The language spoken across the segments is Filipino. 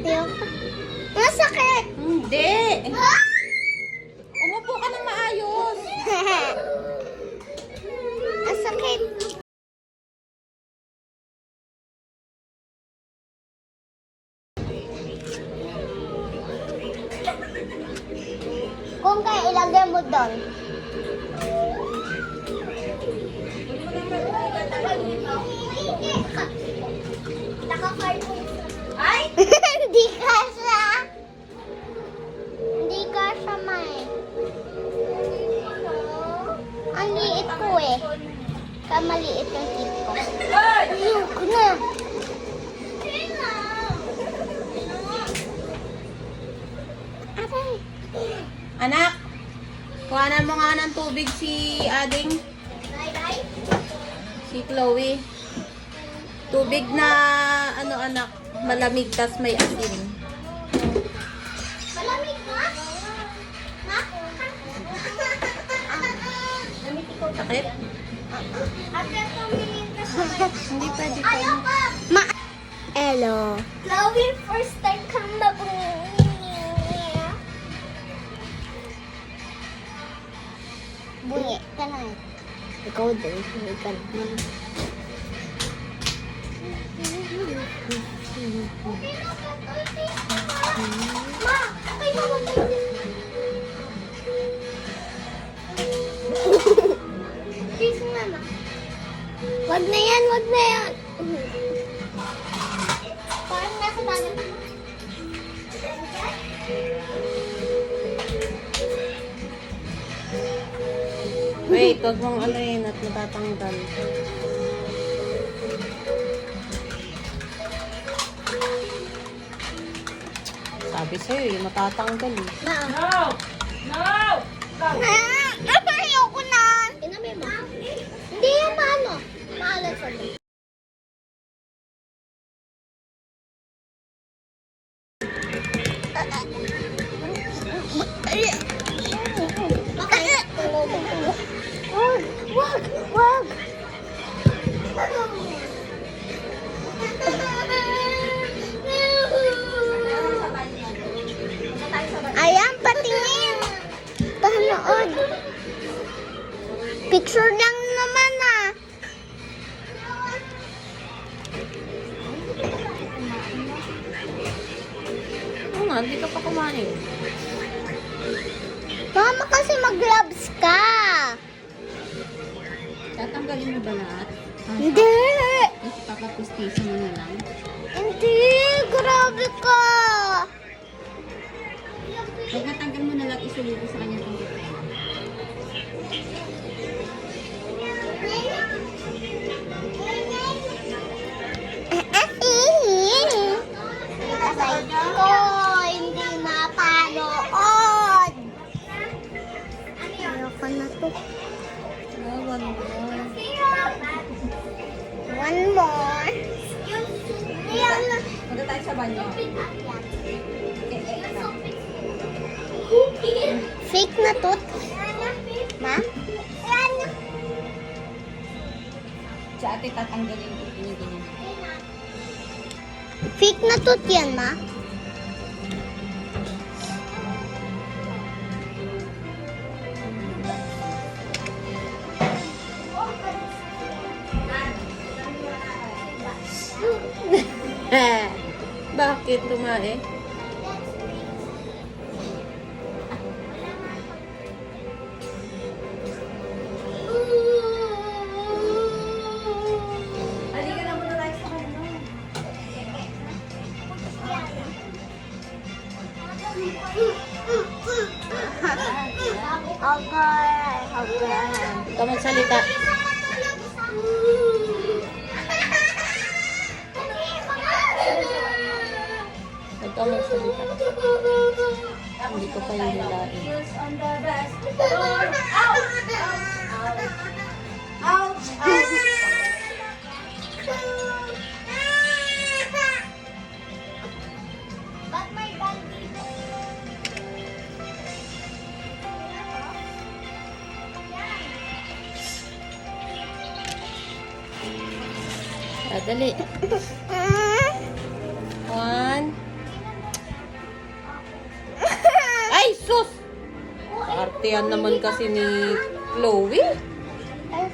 Ayoko. Masakit! Hindi. Umupo ka ng maayos. Masakit. Kung kaya ilagay mo doon. Ay! Hindi kasha. Hindi kasha, May. Ang liit ko eh. Kamaliit yung tip ko. Ayoko na. Aray. Anak, kuhanan mo nga ng tubig si Ading. Si Chloe. Tubig na, ano anak, malamig tas may asin. Malamig na? Ma? Sakit? Hindi pwede pa. Ayoko! Ma! Hello. Chloe, first time kang mabungi. Bungi ka na. Ikaw din. Bungi ka na. Ma! Okay na mo Kiss nga na. Wag na yan, wag na yan. Parang nasa dagat. Wait, huwag mong ano yun at natatanggal. Sabi sa'yo, yung matatanggal eh. No! No! No! Ayoko na. Inabi mo. Hindi yan maano. Maalat sa mo. Wag! Wag! Ayan, patingin. Panood. Picture lang naman ah. Oo nga, hindi ka pa kumain. Mama kasi mag-gloves ka. Tatanggalin mo ba lahat? Hindi. Kasi papapustiso mo na lang. Hindi. Grabe ka. Pag natanggal mo na lang, isulit sa kanya itong Aray ko, hindi mapanood. Ayoko na to. one more. One more. Punta tayo sa banyo. Fake na tooth. Ma? Sa ate tatanggalin ko ganyan. Fake na tooth yan, ma? Bakit tumae? Halika na muna tayo sa kanya. Okay. Okay. Ikaw magsalita. Ikaw magsalita. Hindi ko pa yung hilain. On the best. Ouch! Ouch! Ouch! Ba't may gun dito? Dali. One. Tiyan naman kasi ni Chloe. Ay.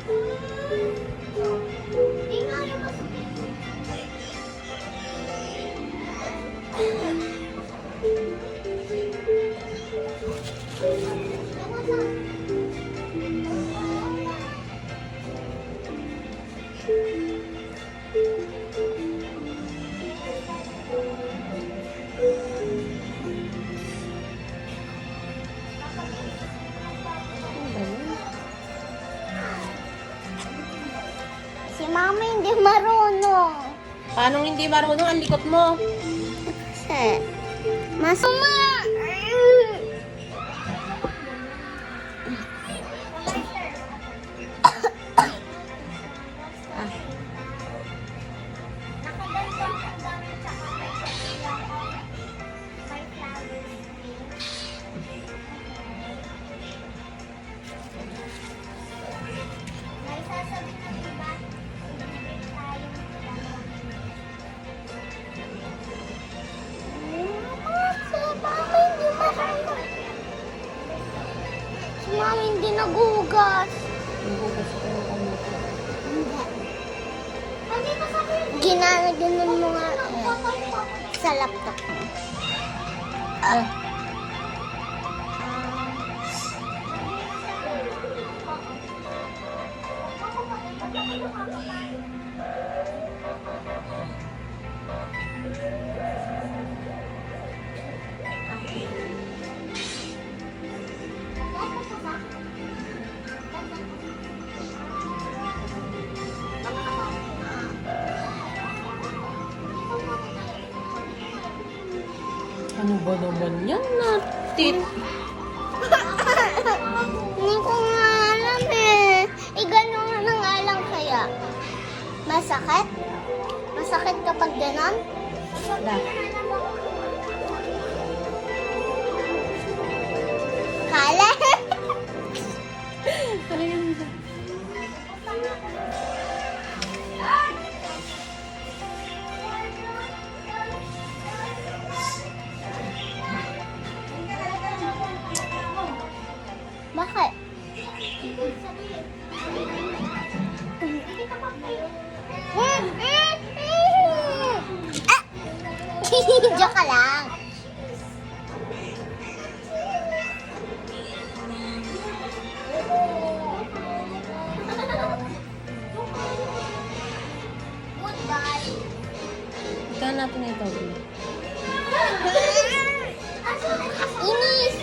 Di nga yung si mama hindi marunong. Paano hindi marunong? Ang likot mo. Masama! Ah. Si mama hindi nagugas. Ginaganon mo nga sa laptop mo. Ah. Ano ba naman yan natin? Hindi ko nga alam eh. Gano'n na nga lang kaya. Masakit? Masakit kapag ganon? Da. Kala? Ano yan? Bakit? Joke ka lang. Goodbye. Ikaw natin ito. Inis.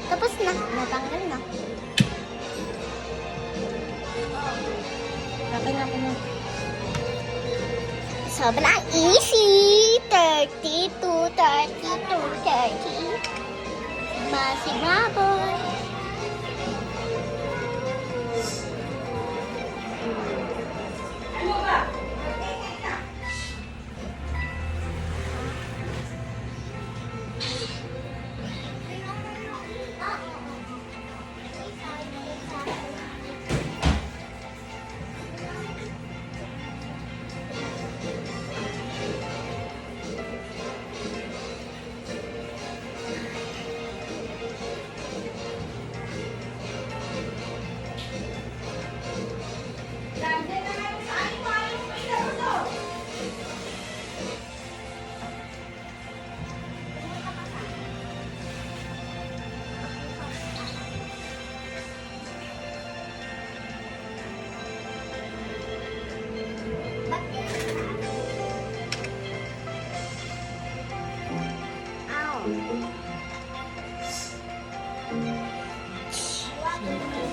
Tapos na. Natanggal na. Akin na. Sobrang easy. 32, 32, 30. Masinabon.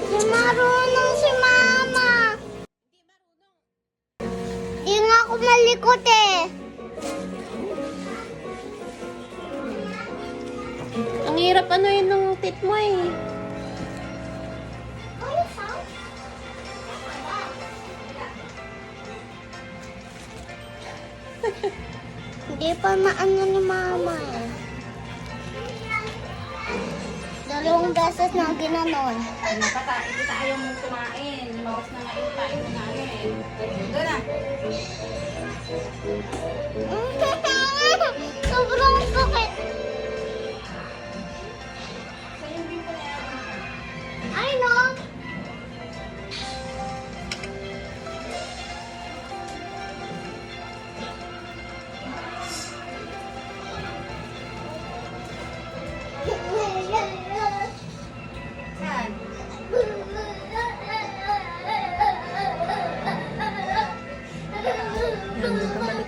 Di marunong si mama. Di nga ako malikot eh. Ang hirap ano yun ng tit mo eh. Hindi pa maano ni mama eh. Dalawang beses na ginanon. Hindi ka ayaw mong kumain. Lumabas na nga yung kain mo namin. Doon na. Sobrang sakit.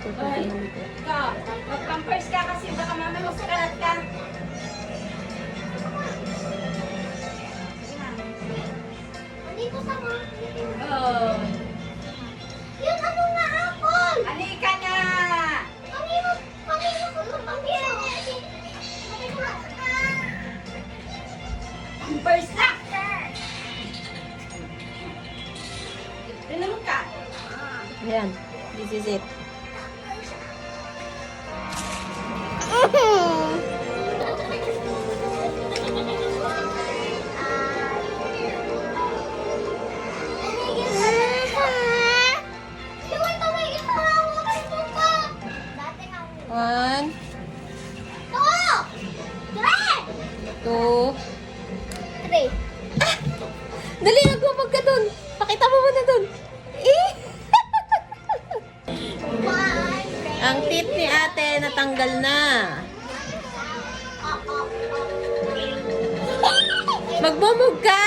Ikaw, mag-pampers ka kasi baka mamaya magsukalat ka. Dito sa mga... Oh. Yun, ano nga apple? Halika na! Kanino ko kanino? Pampers na! Tinanong ka. Ayan. This is it. One, two. Dali, magpapag ka dun. Pakita mo muna dun. Eh! Ang teeth ni ate natanggal na. Magbumog ka!